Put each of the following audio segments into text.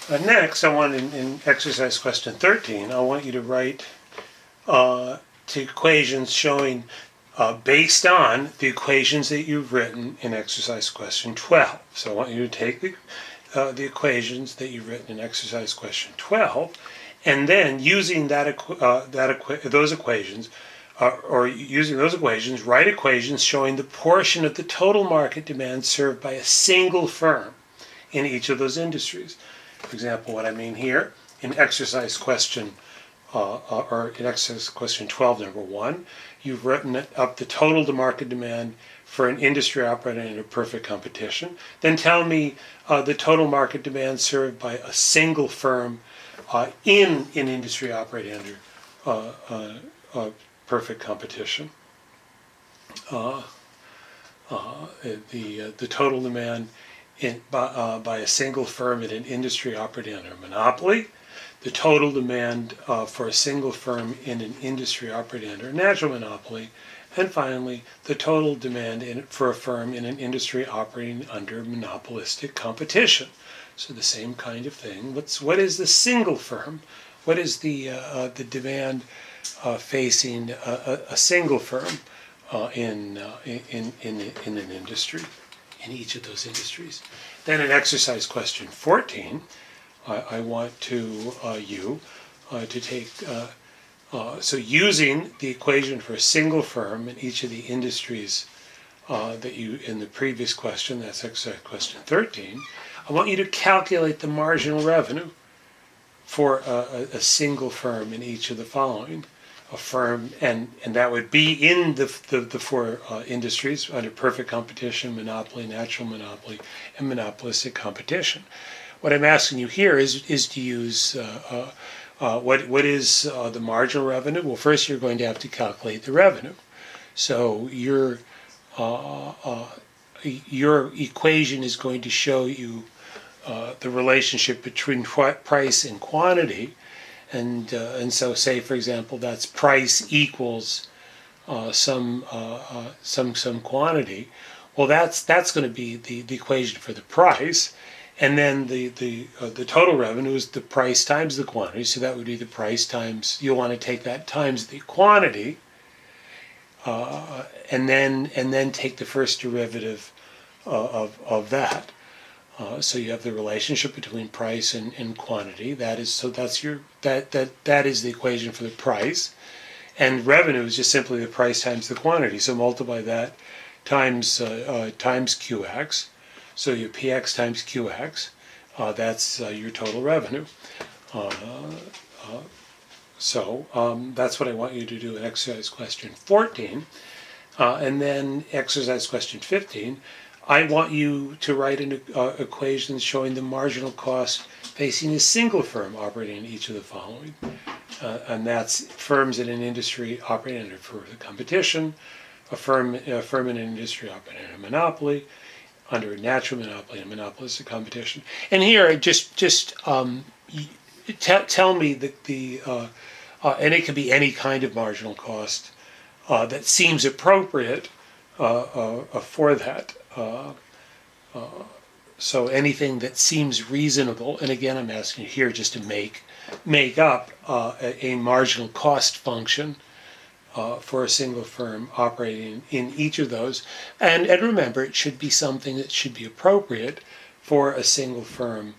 Next, I want in exercise question 13, I want you to write to equations showing based on the equations that you've written in exercise question 12. So I want you to take the equations that you've written in exercise question 12, and then using those equations, write equations showing the portion of the total market demand served by a single firm in each of those industries. For example, what I mean here, in exercise question 12, number 1, you've written up the total market demand for an industry operating under perfect competition. Then tell me the total market demand served by a single firm in an industry operating under perfect competition. The total demand by a single firm in an industry operating under a monopoly, the total demand for a single firm in an industry operating under a natural monopoly, and finally, the total demand for a firm in an industry operating under monopolistic competition. So the same kind of thing. What is the single firm? What is the demand facing a single firm in an industry? In each of those industries. Then in exercise question 14, I want you to take, so using the equation for a single firm in each of the industries that you, in the previous question, that's exercise question 13, I want you to calculate the marginal revenue for a single firm in each of the following. A firm, and that would be in the four industries under perfect competition, monopoly, natural monopoly, and monopolistic competition. What I'm asking you here is to use what is the marginal revenue? Well, first you're going to have to calculate the revenue. So your equation is going to show you the relationship between price and quantity. And so, say for example, that's price equals some quantity. Well, that's going to be the equation for the price, and then the total revenue is the price times the quantity. So that would be the price times. You'll want to take that times the quantity, and then take the first derivative of that. So you have the relationship between price and quantity. That is that is the equation for the price, and revenue is just simply the price times the quantity. So multiply that times QX. So your PX times QX. That's your total revenue. So that's what I want you to do in exercise question 14, and then exercise question 15. I want you to write equations showing the marginal cost facing a single firm operating in each of the following. And that's firms in an industry operating under perfect competition, a firm in an industry operating under a monopoly, under a natural monopoly and monopolistic competition. And here, just tell me and it could be any kind of marginal cost that seems appropriate for that. So anything that seems reasonable, and again I'm asking you here just to make up a marginal cost function for a single firm operating in each of those. And remember, it should be something that should be appropriate for a single firm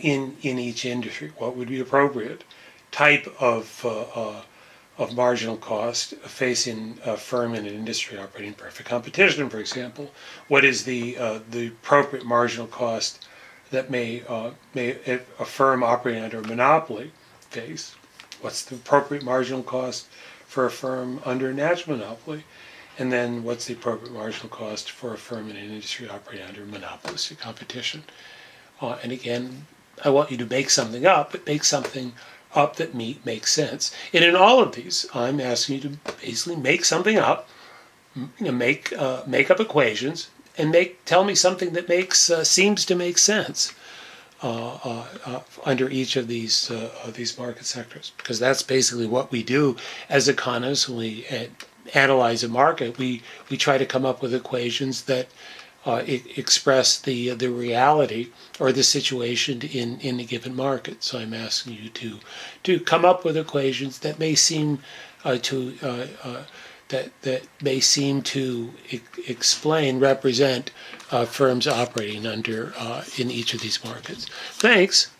in each industry. What would be appropriate? Type of marginal cost facing a firm in an industry operating in perfect competition, for example. What is the appropriate marginal cost that may a firm operating under a monopoly face? What's the appropriate marginal cost for a firm under a natural monopoly? And then what's the appropriate marginal cost for a firm in an industry operating under monopolistic competition? And again, I want you to make something up, but make something up that makes sense. And in all of these, I'm asking you to basically make something up, make up equations, and tell me something that seems to make sense under each of these market sectors, because that's basically what we do as economists when we analyze a market. We try to come up with equations that express the reality or the situation in a given market. So I'm asking you to come up with equations that may seem that may seem to represent firms operating under in each of these markets. Thanks.